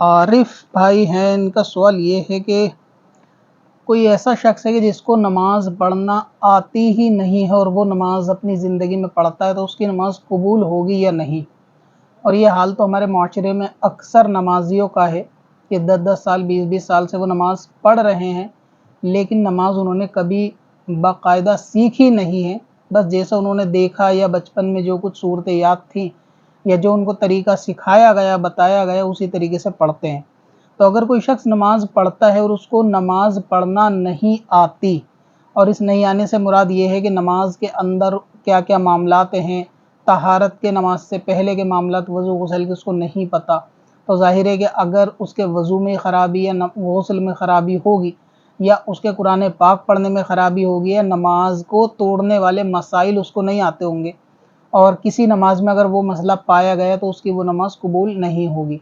عارف بھائی ہیں، ان کا سوال یہ ہے کہ کوئی ایسا شخص ہے کہ جس کو نماز پڑھنا آتی ہی نہیں ہے اور وہ نماز اپنی زندگی میں پڑھتا ہے تو اس کی نماز قبول ہوگی یا نہیں۔ اور یہ حال تو ہمارے معاشرے میں اکثر نمازیوں کا ہے کہ 10 10 سال 20 20 سال سے وہ نماز پڑھ رہے ہیں، لیکن نماز انہوں نے کبھی باقاعدہ سیکھی نہیں ہے، بس جیسا انہوں نے دیکھا یا بچپن میں جو کچھ صورتیں یاد تھیں یا جو ان کو طریقہ سکھایا گیا بتایا گیا اسی طریقے سے پڑھتے ہیں۔ تو اگر کوئی شخص نماز پڑھتا ہے اور اس کو نماز پڑھنا نہیں آتی، اور اس نہیں آنے سے مراد یہ ہے کہ نماز کے اندر کیا کیا معاملات ہیں، طہارت کے نماز سے پہلے کے معاملات، وضو غسل کے اس کو نہیں پتہ، تو ظاہر ہے کہ اگر اس کے وضو میں خرابی یا غسل میں خرابی ہوگی یا اس کے قرآن پاک پڑھنے میں خرابی ہوگی یا نماز کو توڑنے والے مسائل اس کو نہیں آتے ہوں گے اور کسی نماز میں اگر وہ مسئلہ پایا گیا تو اس کی وہ نماز قبول نہیں ہوگی۔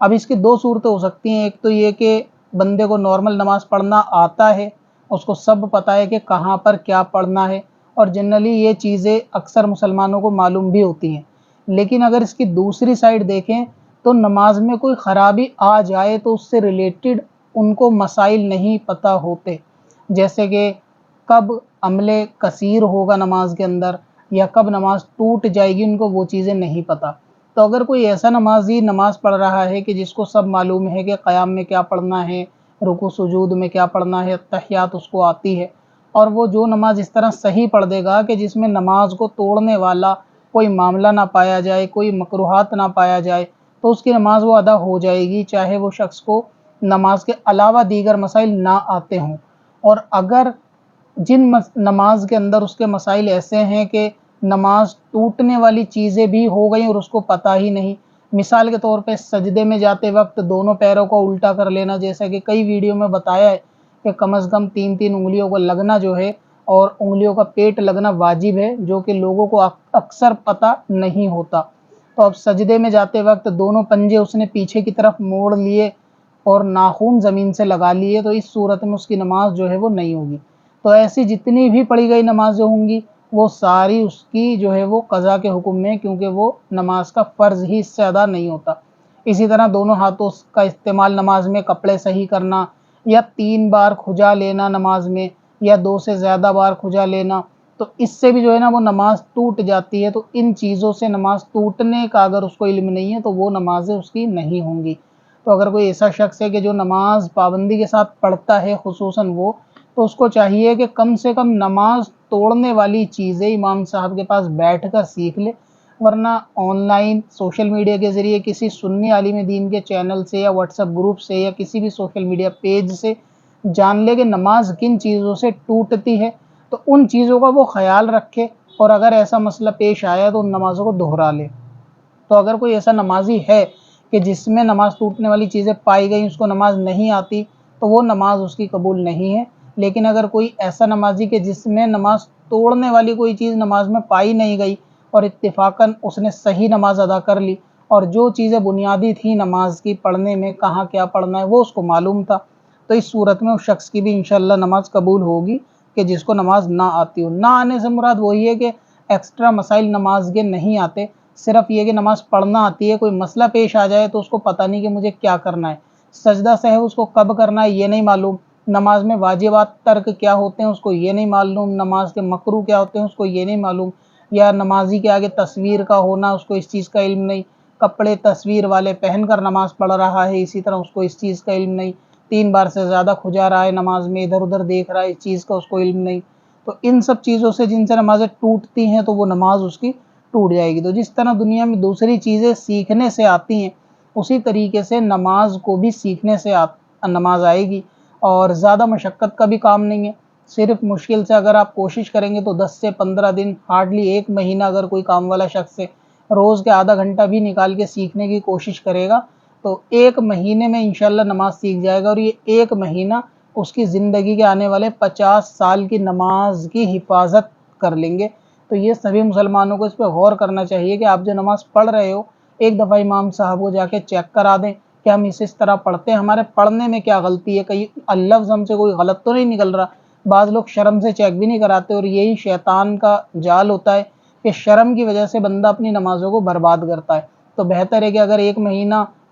اب اس کی دو صورتیں ہو سکتی ہیں، ایک تو یہ کہ بندے کو نارمل نماز پڑھنا آتا ہے، اس کو سب پتہ ہے کہ کہاں پر کیا پڑھنا ہے، اور جنرلی یہ چیزیں اکثر مسلمانوں کو معلوم بھی ہوتی ہیں، لیکن اگر اس کی دوسری سائڈ دیکھیں تو نماز میں کوئی خرابی آ جائے تو اس سے ریلیٹڈ ان کو مسائل نہیں پتہ ہوتے، جیسے کہ کب عمل کثیر ہوگا نماز کے اندر یا کب نماز ٹوٹ جائے گی، ان کو وہ چیزیں نہیں پتہ۔ تو اگر کوئی ایسا نمازی نماز پڑھ رہا ہے کہ جس کو سب معلوم ہے کہ قیام میں کیا پڑھنا ہے، رکوع سجود میں کیا پڑھنا ہے، تحیات اس کو آتی ہے، اور وہ جو نماز اس طرح صحیح پڑھ دے گا کہ جس میں نماز کو توڑنے والا کوئی معاملہ نہ پایا جائے، کوئی مکروہات نہ پایا جائے، تو اس کی نماز وہ ادا ہو جائے گی، چاہے وہ شخص کو نماز کے علاوہ دیگر مسائل نہ آتے ہوں۔ اور اگر جن نماز کے اندر اس کے مسائل ایسے ہیں کہ نماز ٹوٹنے والی چیزیں بھی ہو گئیں اور اس کو پتہ ہی نہیں، مثال کے طور پہ سجدے میں جاتے وقت دونوں پیروں کو الٹا کر لینا، جیسا کہ کئی ویڈیو میں بتایا ہے کہ کم از کم 3 3 انگلیوں کو لگنا جو ہے اور انگلیوں کا پیٹ لگنا واجب ہے، جو کہ لوگوں کو اکثر پتہ نہیں ہوتا۔ تو اب سجدے میں جاتے وقت دونوں پنجے اس نے پیچھے کی طرف موڑ لیے اور ناخن زمین سے لگا لیے، تو اس صورت میں اس کی نماز جو ہے وہ نہیں ہوگی۔ تو ایسی جتنی بھی پڑھی گئی نمازیں ہوں گی وہ ساری اس کی جو ہے وہ قضا کے حکم میں، کیونکہ وہ نماز کا فرض ہی اس سے ادا نہیں ہوتا۔ اسی طرح دونوں ہاتھوں کا استعمال نماز میں، کپڑے صحیح کرنا یا 3 بار کھجا لینا نماز میں یا 2 سے زیادہ بار کھجا لینا، تو اس سے بھی جو ہے نا وہ نماز ٹوٹ جاتی ہے۔ تو ان چیزوں سے نماز ٹوٹنے کا اگر اس کو علم نہیں ہے تو وہ نمازیں اس کی نہیں ہوں گی۔ تو اگر کوئی ایسا شخص ہے کہ جو نماز پابندی کے ساتھ پڑھتا ہے، خصوصاً وہ، تو اس کو چاہیے کہ کم سے کم نماز توڑنے والی چیزیں امام صاحب کے پاس بیٹھ کر سیکھ لے، ورنہ آن لائن سوشل میڈیا کے ذریعے کسی سنی عالم دین کے چینل سے یا واٹس ایپ گروپ سے یا کسی بھی سوشل میڈیا پیج سے جان لے کہ نماز کن چیزوں سے ٹوٹتی ہے، تو ان چیزوں کا وہ خیال رکھے، اور اگر ایسا مسئلہ پیش آیا تو ان نمازوں کو دہرا لے۔ تو اگر کوئی ایسا نمازی ہے کہ جس میں نماز ٹوٹنے والی چیزیں پائی گئیں، اس کو نماز نہیں آتی، تو وہ نماز اس کی قبول نہیں ہے۔ لیکن اگر کوئی ایسا نمازی کہ جس میں نماز توڑنے والی کوئی چیز نماز میں پائی نہیں گئی اور اتفاقاً اس نے صحیح نماز ادا کر لی، اور جو چیزیں بنیادی تھیں نماز کی پڑھنے میں، کہاں کیا پڑھنا ہے، وہ اس کو معلوم تھا، تو اس صورت میں اس شخص کی بھی انشاءاللہ نماز قبول ہوگی کہ جس کو نماز نہ آتی ہو۔ نہ آنے سے مراد وہی ہے کہ ایکسٹرا مسائل نماز کے نہیں آتے، صرف یہ کہ نماز پڑھنا آتی ہے، کوئی مسئلہ پیش آ جائے تو اس کو پتہ نہیں کہ مجھے کیا کرنا ہے، سجدہ سہو اس کو کب کرنا ہے یہ نہیں معلوم، نماز میں واجبات ترک کیا ہوتے ہیں اس کو یہ نہیں معلوم، نماز کے مکروہ کیا ہوتے ہیں اس کو یہ نہیں معلوم، یا نمازی کے آگے تصویر کا ہونا اس کو اس چیز کا علم نہیں، کپڑے تصویر والے پہن کر نماز پڑھ رہا ہے اسی طرح اس کو اس چیز کا علم نہیں، 3 بار سے زیادہ کھجا رہا ہے نماز میں، ادھر ادھر دیکھ رہا ہے، اس چیز کا اس کو علم نہیں، تو ان سب چیزوں سے جن سے نمازیں ٹوٹتی ہیں تو وہ نماز اس کی ٹوٹ جائے گی۔ تو جس طرح دنیا میں دوسری چیزیں سیکھنے سے آتی ہیں اسی طریقے سے نماز کو بھی سیکھنے سے نماز آئے گی، اور زیادہ مشقت کا بھی کام نہیں ہے، صرف مشکل سے اگر آپ کوشش کریں گے تو 10 سے 15 دن، ہارڈلی 1 مہینہ اگر کوئی کام والا شخص ہے روز کے آدھا گھنٹہ بھی نکال کے سیکھنے کی کوشش کرے گا تو 1 مہینے میں انشاءاللہ نماز سیکھ جائے گا، اور یہ 1 مہینہ اس کی زندگی کے آنے والے 50 سال کی نماز کی حفاظت کر لیں گے۔ تو یہ سبھی مسلمانوں کو اس پہ غور کرنا چاہیے کہ آپ جو نماز پڑھ رہے ہو ایک دفعہ امام صاحب کو جا کے چیک کرا دیں کہ ہم اس طرح پڑھتے ہیں، ہمارے پڑھنے میں کیا غلطی ہے، کہیں لفظ ہم سے کوئی غلط تو نہیں نکل رہا۔ بعض لوگ شرم سے چیک بھی نہیں کراتے، اور یہی شیطان کا جال ہوتا ہے کہ شرم کی وجہ سے بندہ اپنی نمازوں کو برباد کرتا ہے۔ تو بہتر ہے کہ اگر 1 مہینہ